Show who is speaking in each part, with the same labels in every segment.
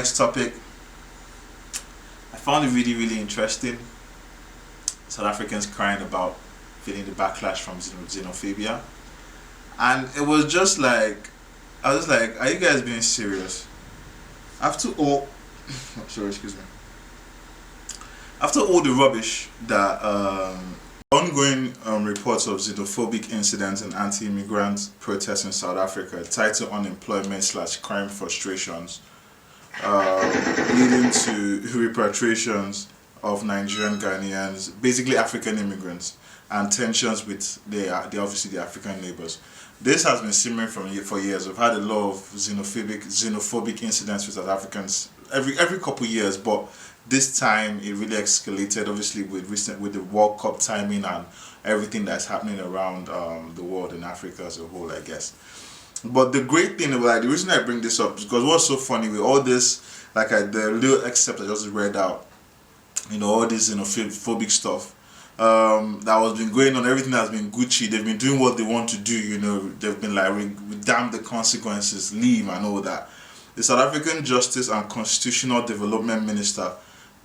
Speaker 1: next topic, I found it really interesting. South Africans crying about feeling the backlash from xenophobia, and it was just like, I was like, are you guys being serious? After all, sorry, excuse me. After all the rubbish that ongoing reports of xenophobic incidents and anti-immigrant protests in South Africa tied to unemployment slash crime frustrations, leading to repatriations of Nigerian Ghanaians, basically African immigrants, and tensions with they obviously the African neighbors. This has been simmering for years. We've had a lot of xenophobic incidents with South Africans every couple years, but this time it really escalated. Obviously, with the World Cup timing and everything that's happening around the world and Africa as a whole, I guess. But the great thing about, like, the reason I bring this up is because what's so funny with all this, the little excerpt I just read out, all this xenophobic stuff that was been going on, everything has been Gucci. They've been doing what they want to do. They've been like, damn the consequences, leave and all that. The South African Justice and Constitutional Development Minister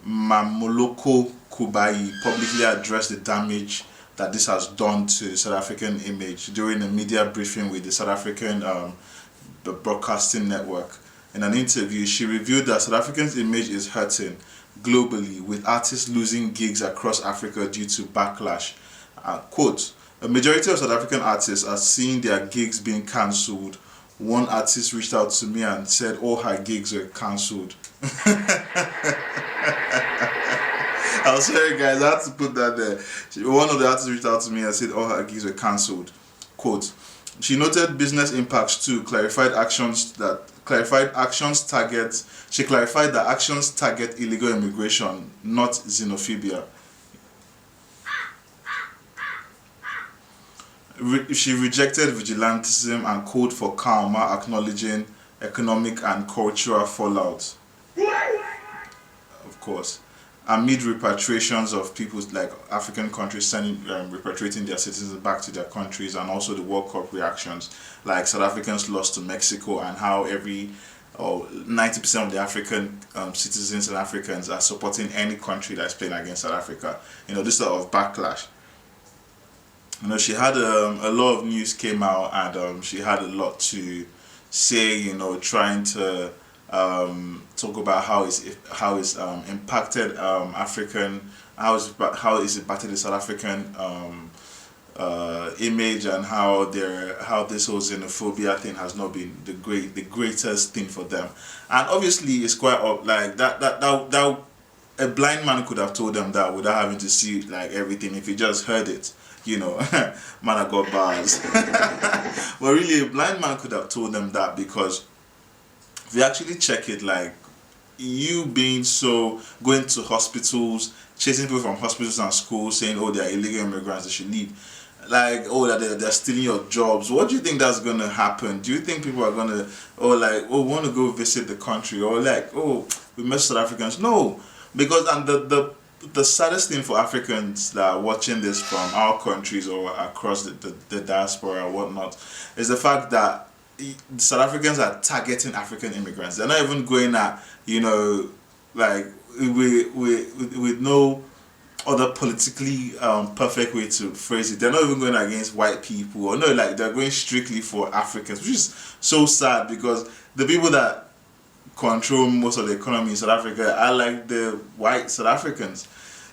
Speaker 1: Mamoloko Kubayi publicly addressed the damage that this has done to the South African image during a media briefing with the South African Broadcasting Network. In an interview, she revealed that South Africa's image is hurting globally, with artists losing gigs across Africa due to backlash. Quote, a majority of South African artists are seeing their gigs being cancelled. One artist reached out to me and said all her gigs were cancelled. I'm sorry guys, I had to put that there. One of the artists reached out to me and said all her gigs were cancelled. Quote, she noted business impacts too, clarified that actions target illegal immigration, not xenophobia. She rejected vigilantism and called for calm, acknowledging economic and cultural fallout, of course, amid repatriations of people, like African countries repatriating their citizens back to their countries, and also the World Cup reactions, like South Africans lost to Mexico, and how 90% of the African citizens and Africans are supporting any country that's playing against South Africa. This sort of backlash. She had a lot of news came out, and she had a lot to say. Trying to talk about how it's impacted African, how it's impacted the South African image, and how this whole xenophobia thing has not been the greatest thing for them. And obviously it's quite like that a blind man could have told them that without having to see like everything if he just heard it. Man, I got bars. But really, a blind man could have told them that, because if you actually check it, like, you being so, going to hospitals, chasing people from hospitals and schools, saying, oh, they're illegal immigrants, they should leave. Like, oh, that they're stealing your jobs. What do you think that's going to happen? Do you think people are going to, want to go visit the country? Or like, oh, we met South Africans? No. Because, and the saddest thing for Africans that are watching this from our countries or across the diaspora or whatnot is the fact that South Africans are targeting African immigrants. They're not even going at, like, with no other politically perfect way to phrase it. They're not even going against white people, or no, like, they're going strictly for Africans, which is so sad, because the people that control most of the economy in South Africa are like the white South Africans,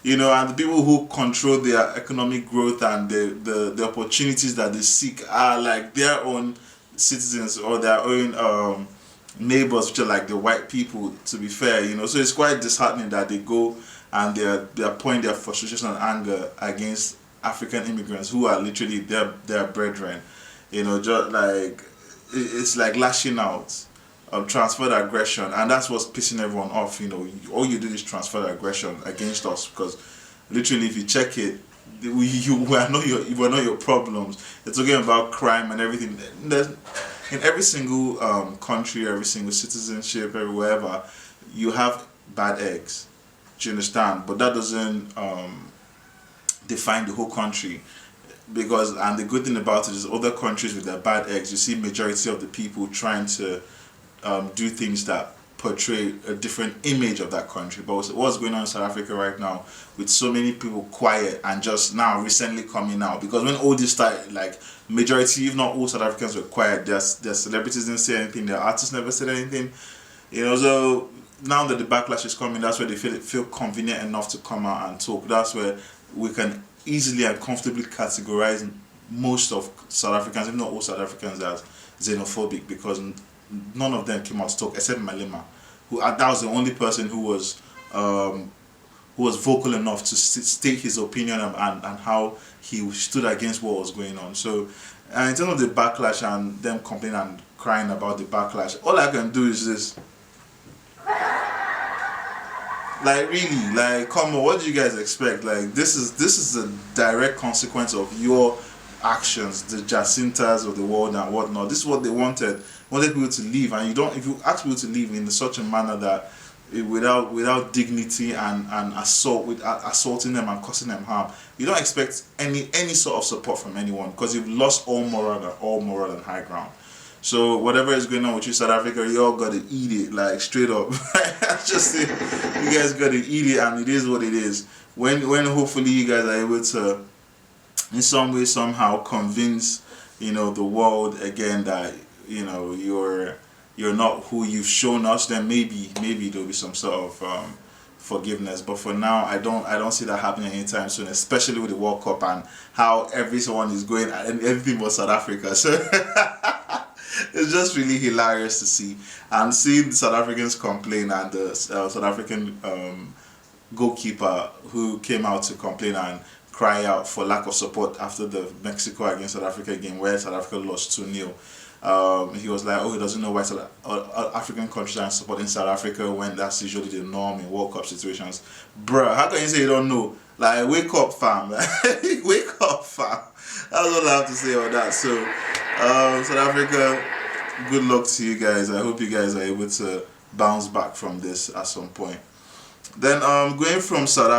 Speaker 1: and the people who control their economic growth and the opportunities that they seek are like their own citizens or their own neighbors, which are like the white people, to be fair. So it's quite disheartening that they go and they're pouring their frustration and anger against African immigrants who are literally their brethren. Just like, it's like lashing out. Transferred aggression, and that's what's pissing everyone off. All you do is transfer aggression against us, because literally, if you check it, we're not your problems. They're talking about crime and everything. In every single country, every single citizenship, wherever, you have bad eggs. Do you understand? But that doesn't define the whole country. And the good thing about it is, other countries with their bad eggs, you see majority of the people trying to do things that portray a different image of that country. But what's going on in South Africa right now, with so many people quiet and just now recently coming out, because when all this started, like majority, if not all, South Africans were quiet. Their celebrities didn't say anything, their artists never said anything, so now that the backlash is coming, that's where they feel convenient enough to come out and talk. That's where we can easily and comfortably categorize most of South Africans, if not all South Africans, as xenophobic, because none of them came out to talk except Malema, who that was the only person who was vocal enough to state his opinion and how he stood against what was going on. So in terms of the backlash and them complaining and crying about the backlash, all I can do is this. Like, really, like, come on, what do you guys expect? Like, this is a direct consequence of your actions, the Jacintas of the world and whatnot. This is what they wanted people to leave, and if you ask people to leave in such a manner that without dignity and assaulting them and causing them harm, you don't expect any sort of support from anyone, because you've lost all moral and high ground. So whatever is going on with you, South Africa, you all gotta eat it, like, straight up. Just say, you guys gotta eat it, and it is what it is. When hopefully you guys are able to, in some way, somehow, convince the world again that you're not who you've shown us, then maybe there'll be some sort of forgiveness. But for now, I don't see that happening anytime soon, especially with the World Cup and how everyone is going and everything but South Africa. So it's just really hilarious to see, and seeing the South Africans complain, and the South African goalkeeper who came out to complain and cry out for lack of support after the Mexico against South Africa game where South Africa lost 2-0. He was like, he doesn't know why African countries are supporting South Africa when that's usually the norm in World Cup situations. Bruh, how can you say you don't know? Like, wake up, fam. Wake up, fam. That's all I have to say about that. So, South Africa, good luck to you guys. I hope you guys are able to bounce back from this at some point. Then, going from South